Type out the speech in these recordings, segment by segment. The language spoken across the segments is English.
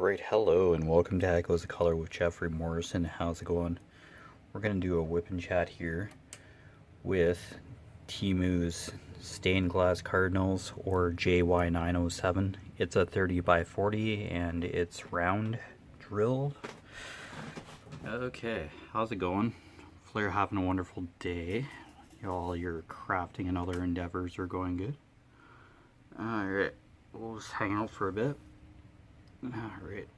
Alright, hello and welcome to Echoes of Color with Jeffery Morrison. How's it going? We're going to do a whip and chat here with Timu's stained glass cardinals, or JY907. It's a 30 by 40 and it's round drilled. Okay, how's it going? Hopefully you're having a wonderful day. All your crafting and other endeavors are going good. Alright, we'll just hang out for a bit. Alright.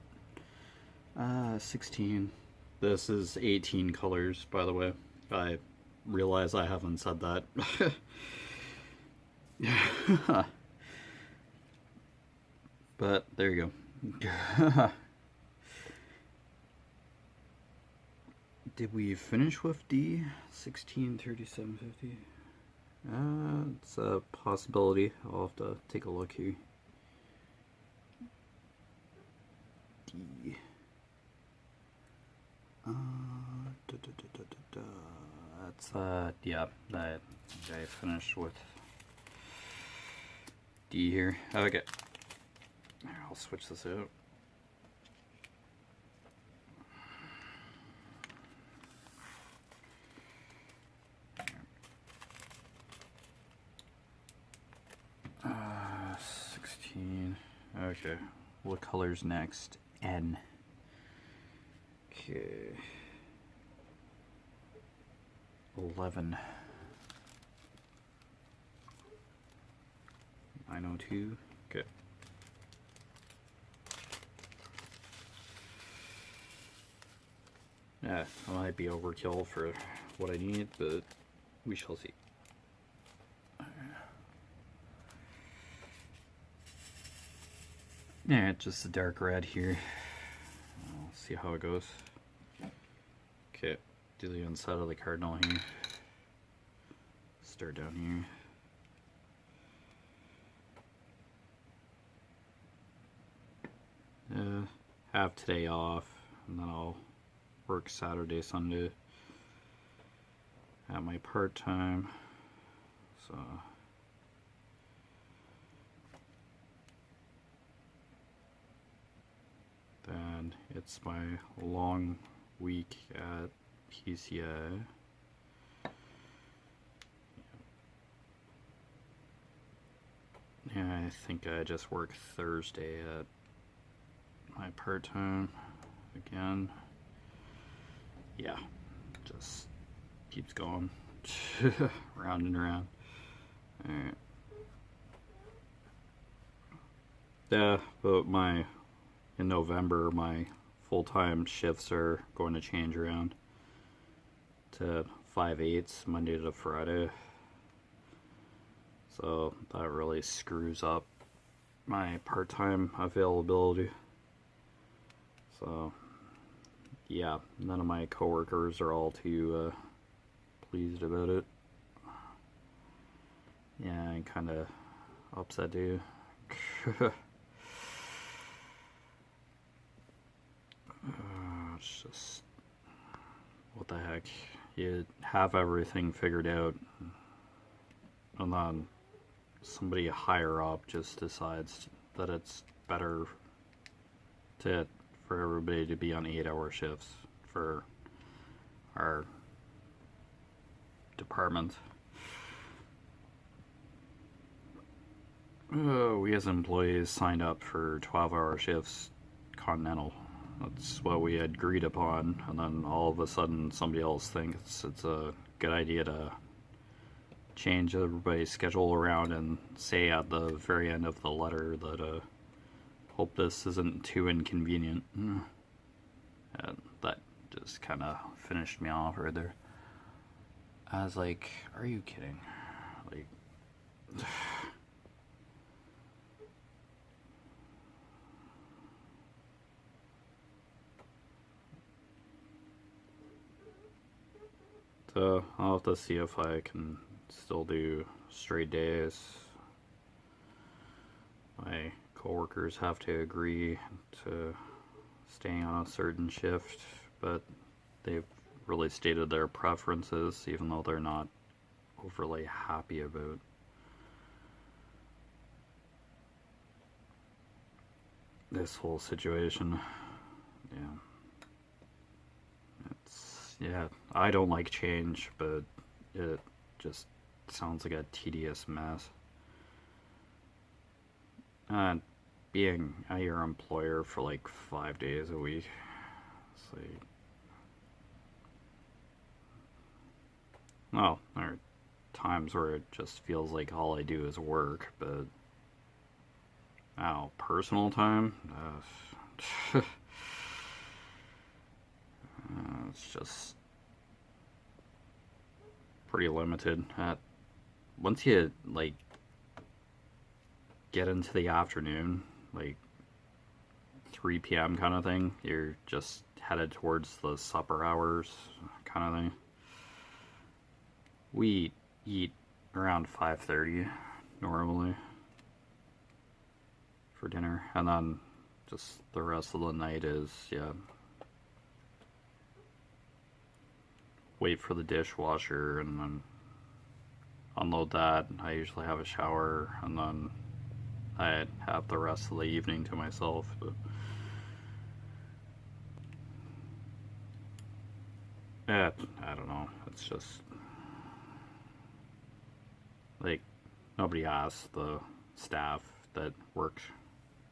16. This is 18 colors, by the way. I realize I haven't said that. But there you go. Did we finish with D? 16, 37, 50? It's a possibility. I'll have to take a look here. D. That's yeah, I finished with D here. Okay, I'll switch this out. Uh, 16. Okay, what color's next? N. Okay. 11. 902. Okay. Yeah, that might be overkill for what I need, but we shall see. Yeah, just a dark red here. I'll see how it goes. Okay, do the inside of the cardinal here. Start down here. Have today off, and then I'll work Saturday, Sunday at my part-time. So then it's my long week at PCA. Yeah, I think I just work Thursday at my part-time again. Yeah, just keeps going round and round. Alright. Yeah, but in November my full-time shifts are going to change around to 5/8 Monday to Friday, so that really screws up my part-time availability. So yeah, none of my coworkers are all too pleased about it. Yeah, I'm kind of upset too. It's just, what the heck? You have everything figured out, and then somebody higher up just decides that it's better for everybody to be on 8-hour shifts for our department. We as employees signed up for 12-hour shifts continental. That's what we had agreed upon, and then all of a sudden somebody else thinks it's a good idea to change everybody's schedule around and say at the very end of the letter that hope this isn't too inconvenient. And that just kind of finished me off right there. I was like, are you kidding? Like, so I'll have to see if I can still do straight days. My coworkers have to agree to staying on a certain shift, but they've really stated their preferences, even though they're not overly happy about. this whole situation. Yeah, I don't like change, but it just sounds like a tedious mess. And being at your employer for like 5 days a week, it's like, well, there are times where it just feels like all I do is work, but personal time, it's just pretty limited. Once you like get into the afternoon, like 3 p.m. kind of thing, you're just headed towards the supper hours kind of thing. We eat around 5:30 normally for dinner, and then just the rest of the night is, yeah, wait for the dishwasher and then unload that. I usually have a shower, and then I have the rest of the evening to myself. But I don't know. It's just like nobody asks the staff that worked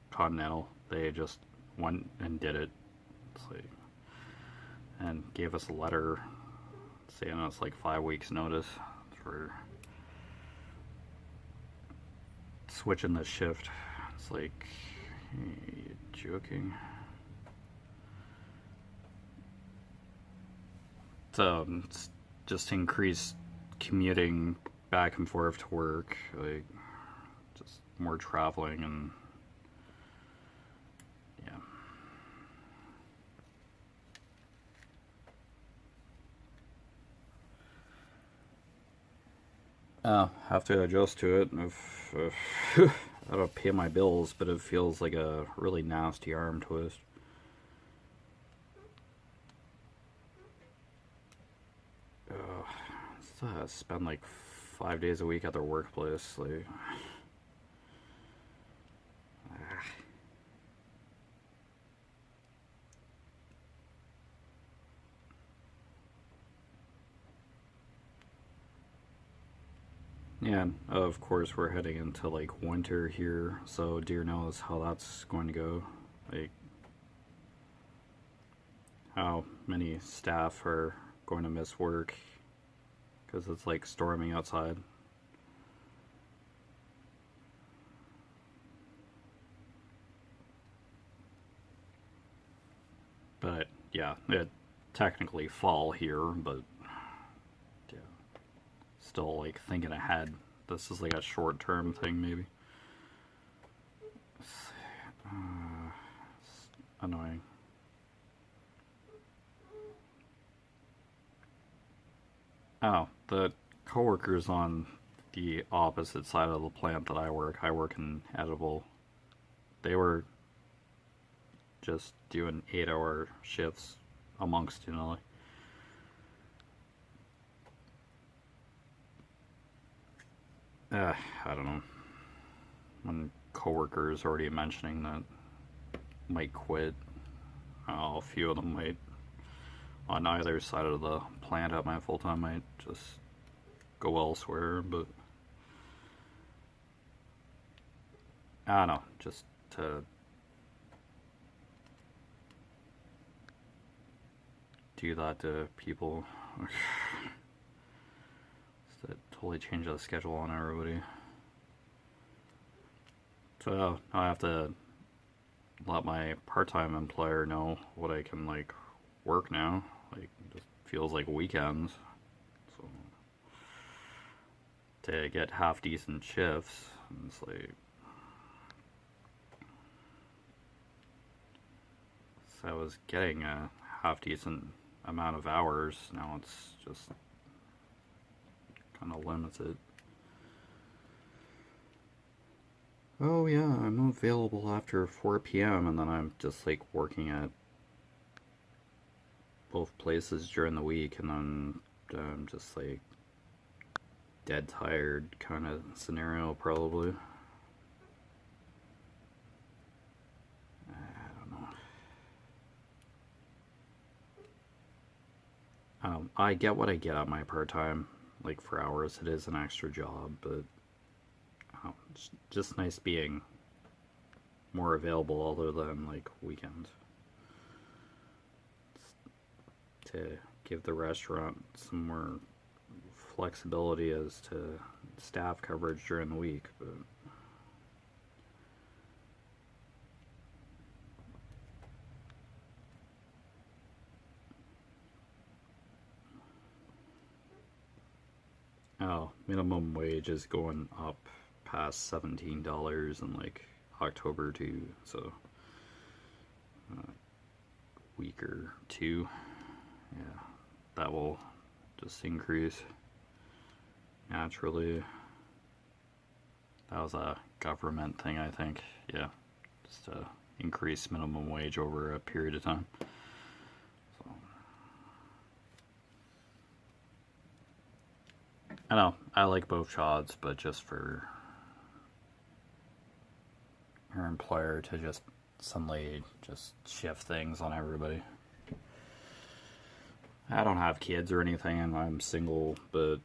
Continental. They just went and did it. It's like, and gave us a letter saying it's like 5 weeks notice for switching the shift. It's like, are you joking? So it's just increased commuting back and forth to work, like just more traveling, and yeah. Have to adjust to it. If I don't pay my bills, but it feels like a really nasty arm twist. Spend like 5 days a week at their workplace, like. Yeah, and of course we're heading into like winter here, so dear knows how that's going to go. Like, how many staff are going to miss work because it's like storming outside. But yeah, it technically fall here, but yeah, still like thinking ahead. This is like a short-term thing, maybe. It's annoying. Oh, the coworkers on the opposite side of the plant that I work in edible. They were just doing 8-hour shifts amongst, like, I don't know. When coworkers already mentioning that might quit, a few of them might on either side of the plant at my full time might just go elsewhere, but I don't know, just to do that to people. Just to totally change the schedule on everybody. So I have to let my part-time employer know what I can like work now. Like, it just feels like weekends. So to get half decent shifts, it's like, so I was getting a half decent amount of hours. Now it's just kind of limited. Oh yeah, I'm available after 4 p.m. and then I'm just like working at both places during the week, and then I'm just like dead tired kind of scenario probably. I get what I get at my part-time. Like, for hours, it is an extra job, but it's just nice being more available other than, like, weekends. To give the restaurant some more flexibility as to staff coverage during the week, but oh, minimum wage is going up past $17 in like October too, so week or two, yeah, that will just increase naturally. That was a government thing, I think. Yeah, just to increase minimum wage over a period of time. So, I know I like both jobs, but just for your employer to just suddenly just shift things on everybody. I don't have kids or anything, and I'm single, but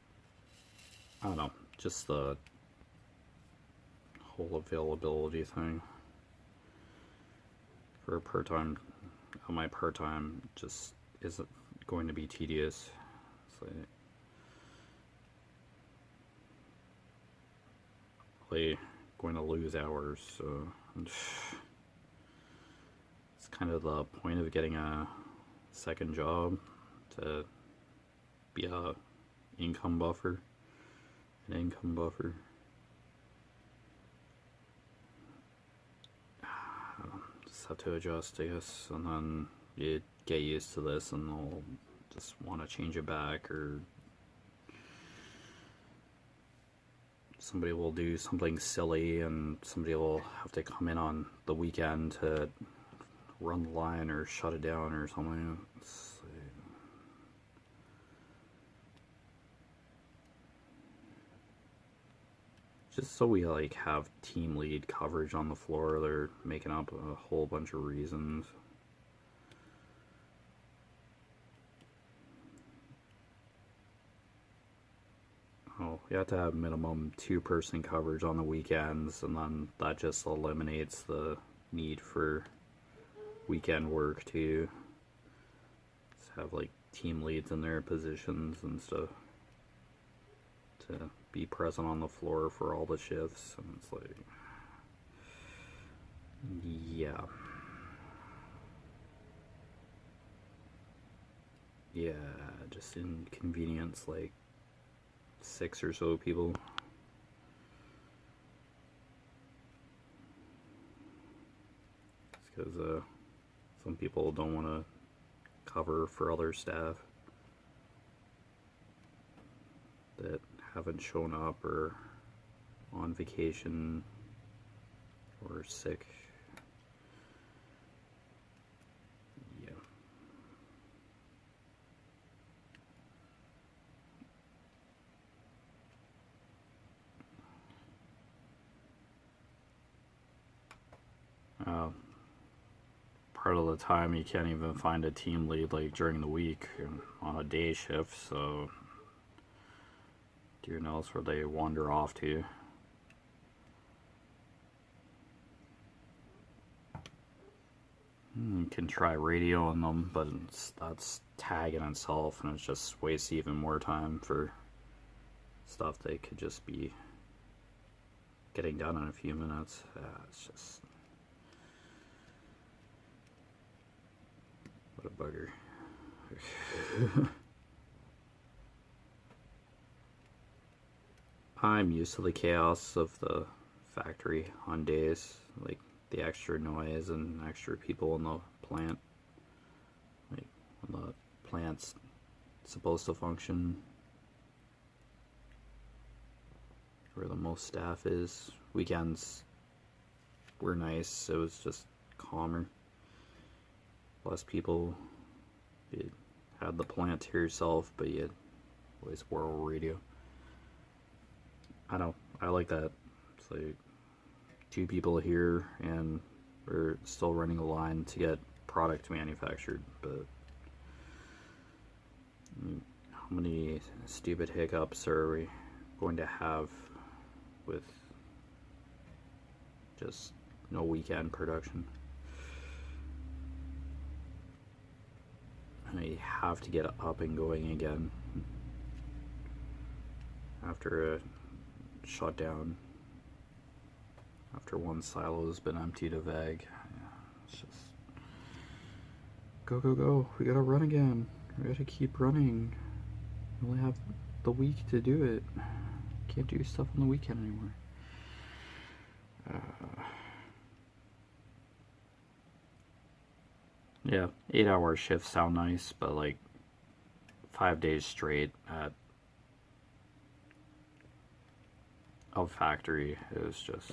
I don't know, just the whole availability thing for a part-time, my part-time just isn't going to be tedious. It's like going to lose hours, so it's kind of the point of getting a second job, to be a income buffer, an income buffer. Just have to adjust, I guess, and then you get used to this, and they'll just want to change it back, or somebody will do something silly, and somebody will have to come in on the weekend to run the line or shut it down or something. Just so we like have team lead coverage on the floor, they're making up a whole bunch of reasons. Oh, you have to have minimum 2-person coverage on the weekends, and then that just eliminates the need for weekend work too. Just have like team leads in their positions and stuff to be present on the floor for all the shifts, and it's like, yeah, just inconvenience like 6 or so people. It's because some people don't want to cover for other staff that haven't shown up or on vacation or sick. Yeah. Part of the time you can't even find a team lead like during the week on a day shift, so dear knows where they wander off to. You can try radioing them, but that's tagging itself, and it's just wastes even more time for stuff they could just be getting done in a few minutes. It's just, what a bugger. I'm used to the chaos of the factory on days, like the extra noise and extra people in the plant. Like when the plant's supposed to function, where the most staff is. Weekends were nice, it was just calmer. Less people. You had the plant to yourself, but you always wore a radio. I like that. It's like 2 people here, and we're still running a line to get product manufactured, but how many stupid hiccups are we going to have with just no weekend production. And I have to get up and going again after a shutdown, after one silo has been emptied of egg. It's just go, go, go. We gotta run again. We gotta keep running. We only have the week to do it. Can't do stuff on the weekend anymore. Yeah, 8-hour shifts sound nice, but like 5 days straight at a factory is just.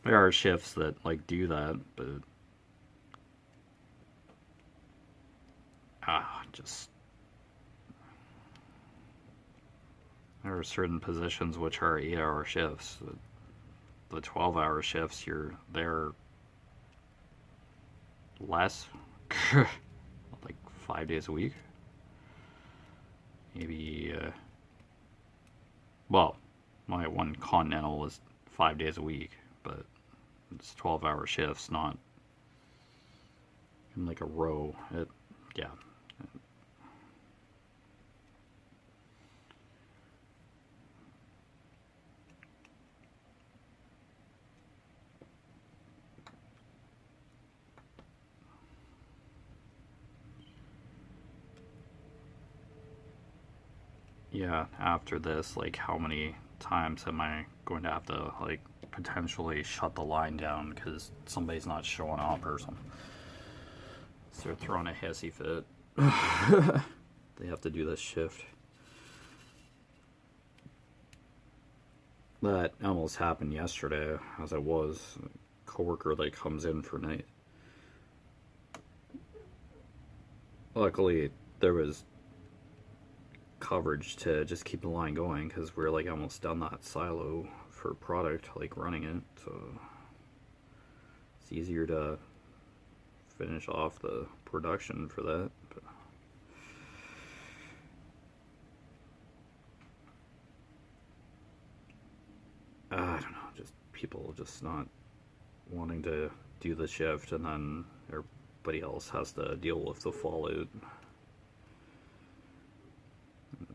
There are shifts that like do that, but just there are certain positions which are 8-hour shifts. The 12-hour shifts, you're there less, like 5 days a week. Maybe, well, my one continental is 5 days a week, but it's 12-hour shifts, not in like a row. Yeah. Yeah, after this, like, how many times am I going to have to, like, potentially shut the line down because somebody's not showing up or something? So they're throwing a hissy fit. They have to do this shift. That almost happened yesterday, as it was. A coworker that comes in for night. Luckily, there was coverage to just keep the line going because we're like almost done that silo for product, like running it, so it's easier to finish off the production for that. But I don't know, just people just not wanting to do the shift, and then everybody else has to deal with the fallout.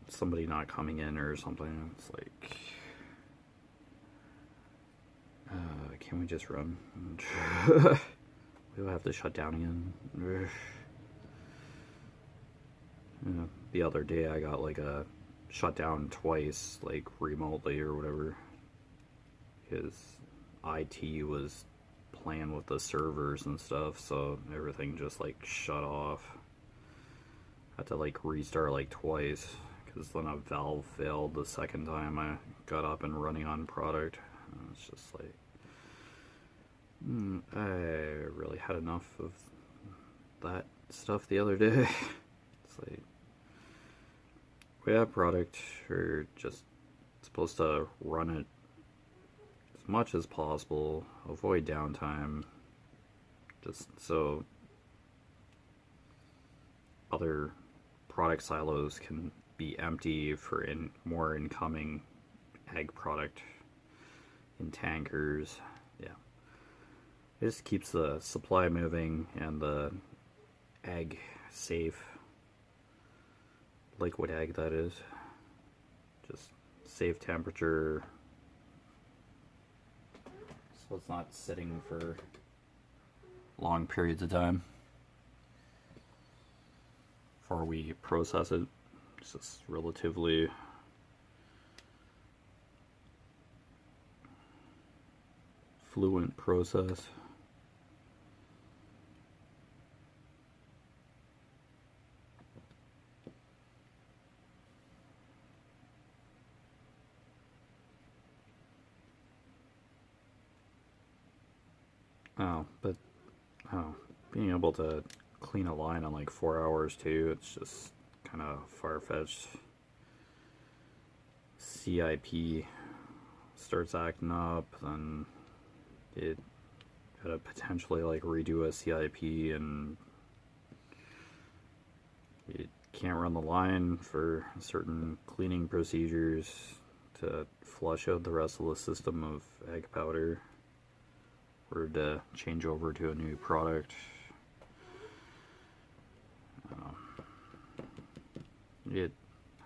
Somebody not coming in or something. It's like, can we just run? We'll have to shut down again. The other day I got like a shutdown twice, like remotely or whatever. His IT was playing with the servers and stuff, so everything just like shut off. Had to like restart like twice, because then a valve failed the second time I got up and running on product. And it's just like, I really had enough of that stuff the other day. It's like, we have product, we're just supposed to run it as much as possible, avoid downtime, just so other product silos can be empty for more incoming egg product in tankers. Yeah, it just keeps the supply moving and the egg safe, liquid egg that is, just safe temperature, so it's not sitting for long periods of time before we process it. It's just relatively fluent process. Being able to clean a line in like 4 hours too, it's just kind of far-fetched. CIP starts acting up, then it gotta potentially like redo a CIP, and You can't run the line for certain cleaning procedures to flush out the rest of the system of egg powder or to change over to a new product. You'd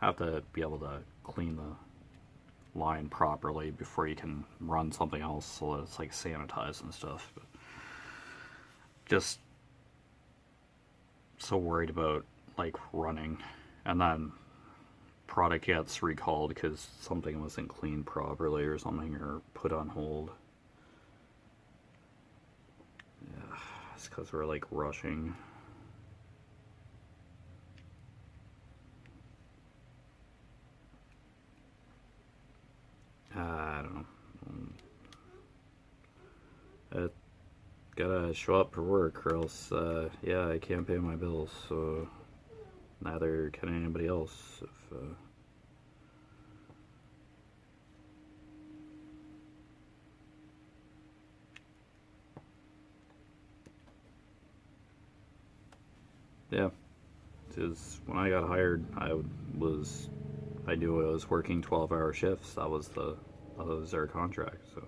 have to be able to clean the line properly before you can run something else so that it's like sanitized and stuff. But just so worried about like running, and then product gets recalled because something wasn't cleaned properly or something, or put on hold. Yeah, it's because we're like rushing. I don't know. I gotta show up for work, or else, yeah, I can't pay my bills. So neither can anybody else. If yeah, because when I got hired, I knew I was working 12-hour shifts. That was their contract. So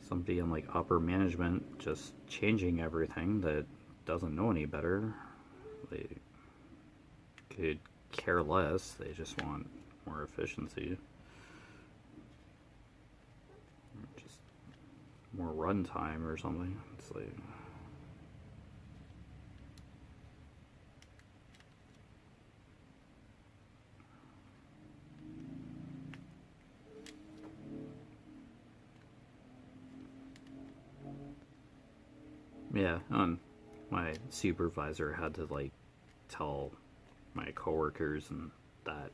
somebody in like upper management just changing everything that doesn't know any better. They could care less. They just want more efficiency, just more runtime or something. It's like, yeah, and my supervisor had to like tell my coworkers and that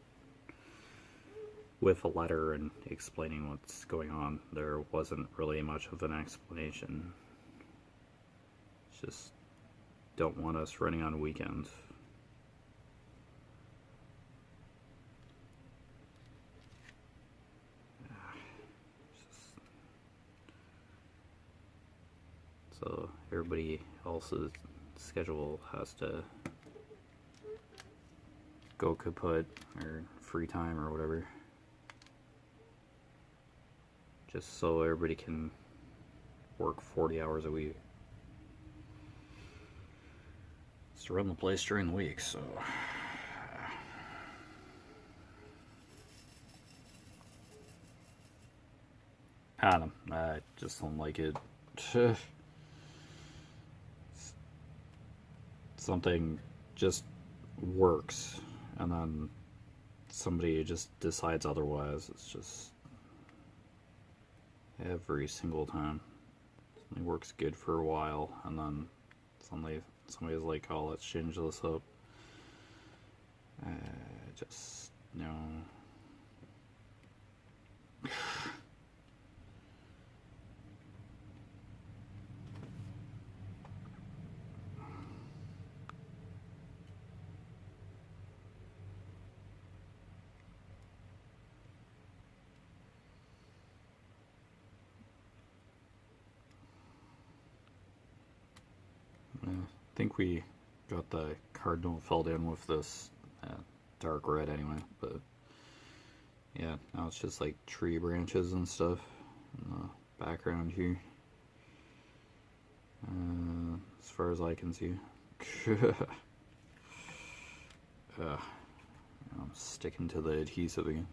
with a letter and explaining what's going on. There wasn't really much of an explanation. It's just don't want us running on weekends. So everybody else's schedule has to go kaput, or free time or whatever, just so everybody can work 40 hours a week. It's to run the place during the week, so I don't know, I just don't like it. Something just works and then somebody just decides otherwise. It's just every single time something works good for a while and then somebody's like, oh, let's change this up. Just, you know. I think we got the cardinal filled in with this dark red anyway, but yeah, now it's just like tree branches and stuff in the background here, as far as I can see. I'm sticking to the adhesive again.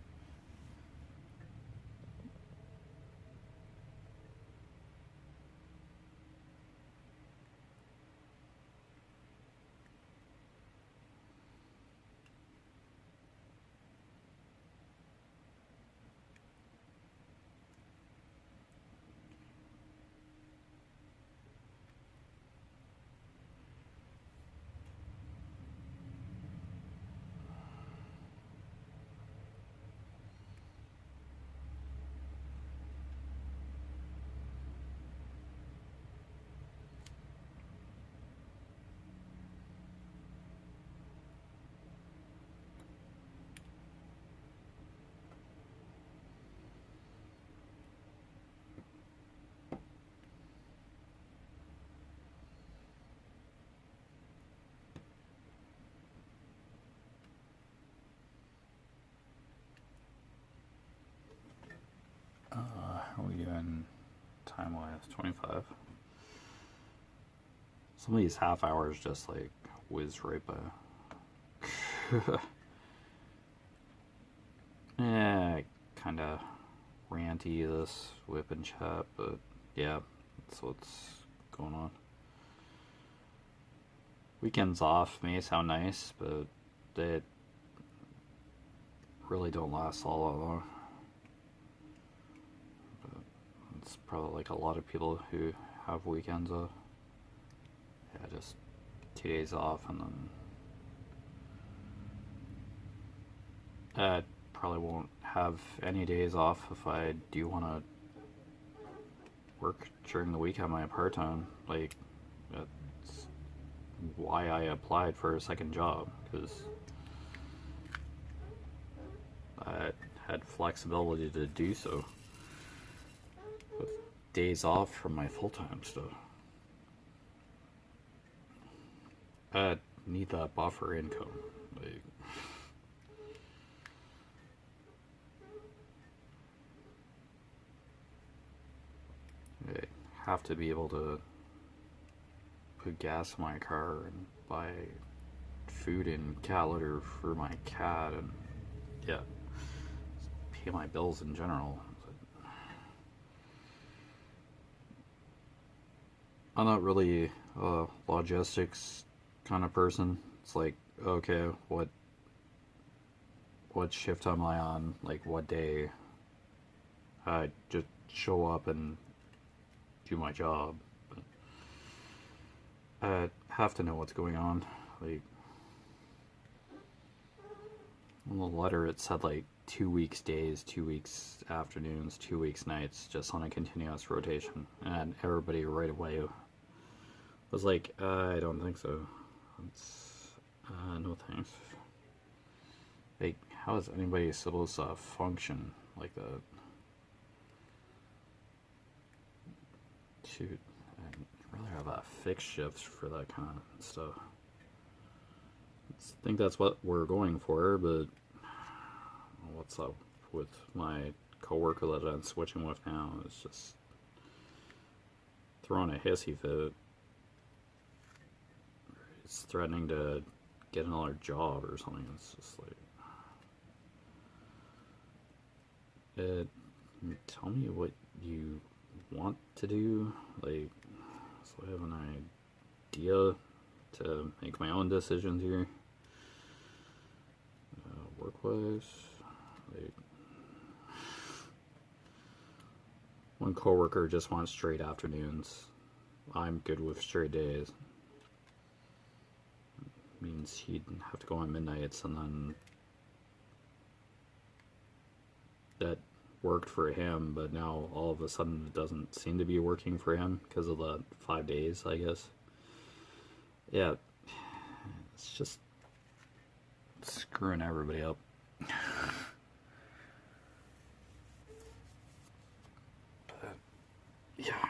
time wise? 25. Some of these half hours just like whiz right by. Yeah, kind of ranty this WIP and chat, but yeah, that's what's going on. Weekends off may sound nice, but they really don't last all that long. But it's probably like a lot of people who have weekends off. Yeah, just 2 days off and then I probably won't have any days off if I do want to work during the week at my part-time. Like, that's why I applied for a second job, because I had flexibility to do so with days off from my full-time stuff. I need that buffer income. Like, I have to be able to put gas in my car and buy food and cat litter for my cat, and yeah, pay my bills in general. I'm not really a logistics kind of person. It's like, okay, what shift am I on? Like, what day? I just show up and do my job. But I have to know what's going on. Like, on the letter it said like 2 weeks days, 2 weeks afternoons, 2 weeks nights, just on a continuous rotation. And everybody right away was like, I don't think so. It's, no thanks. Like, how is anybody supposed to function like that? Shoot, I'd rather have a fixed shift for that kind of stuff. I think that's what we're going for, but what's up with my coworker that I'm switching with now is just throwing a hissy fit. He's threatening to get another job or something. It's just like, tell me what you want to do, like, so I have an idea to make my own decisions here. Work-wise, like, one coworker just wants straight afternoons. I'm good with straight days. It means he'd have to go on midnights, and then that worked for him, but now all of a sudden it doesn't seem to be working for him because of the 5 days, I guess. Yeah, it's just screwing everybody up. But, yeah.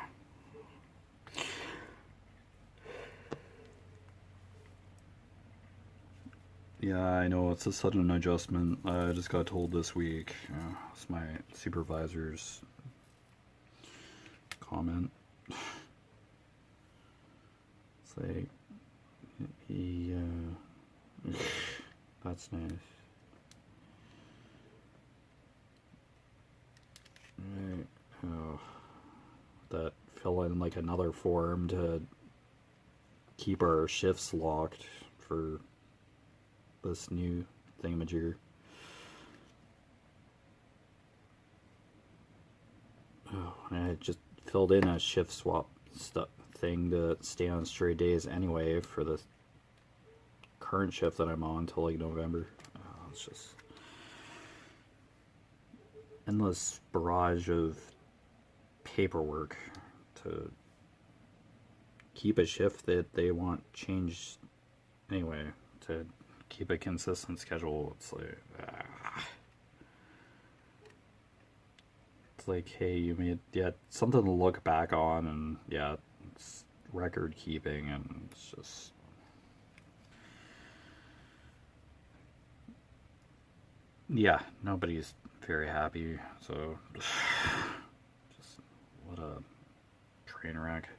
Yeah, I know, it's a sudden adjustment. I just got told this week. It's my supervisor's comment. It's like, he, that's nice. Right. Oh, that fill in like another form to keep our shifts locked for this new thingamajigger. Oh, I just filled in a shift swap thing to stay on straight days anyway for the current shift that I'm on until like November. It's just endless barrage of paperwork to keep a shift that they want changed anyway, to keep a consistent schedule. It's like, it's like, hey, you made something to look back on, and yeah, it's record keeping, and it's just, yeah, nobody's very happy. So just what a train wreck.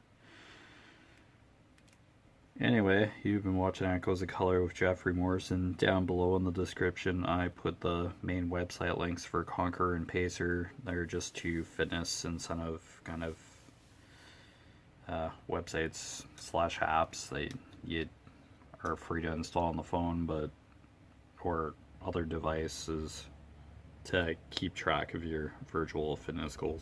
Anyway, you've been watching Echoes of Color with Jeffery Morrison. Down below in the description, I put the main website links for Conquer and Pacer. They're just two fitness incentive kind of websites slash apps that you are free to install on the phone, but or other devices to keep track of your virtual fitness goals.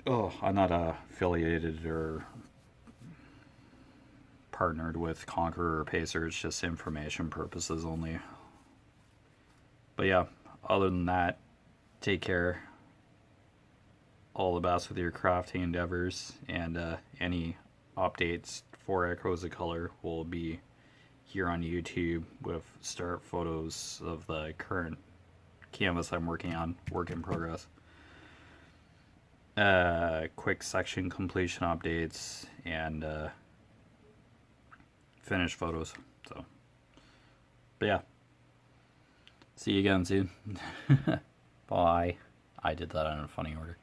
Oh, I'm not affiliated or partnered with Conqueror or Pacer. It's just information purposes only. But yeah, other than that, take care. All the best with your crafting endeavors, and any updates for Echoes of Color will be here on YouTube with start photos of the current canvas I'm working on, work in progress. Quick section completion updates and finished photos. So, but yeah, see you again soon. Bye. I did that in a funny order.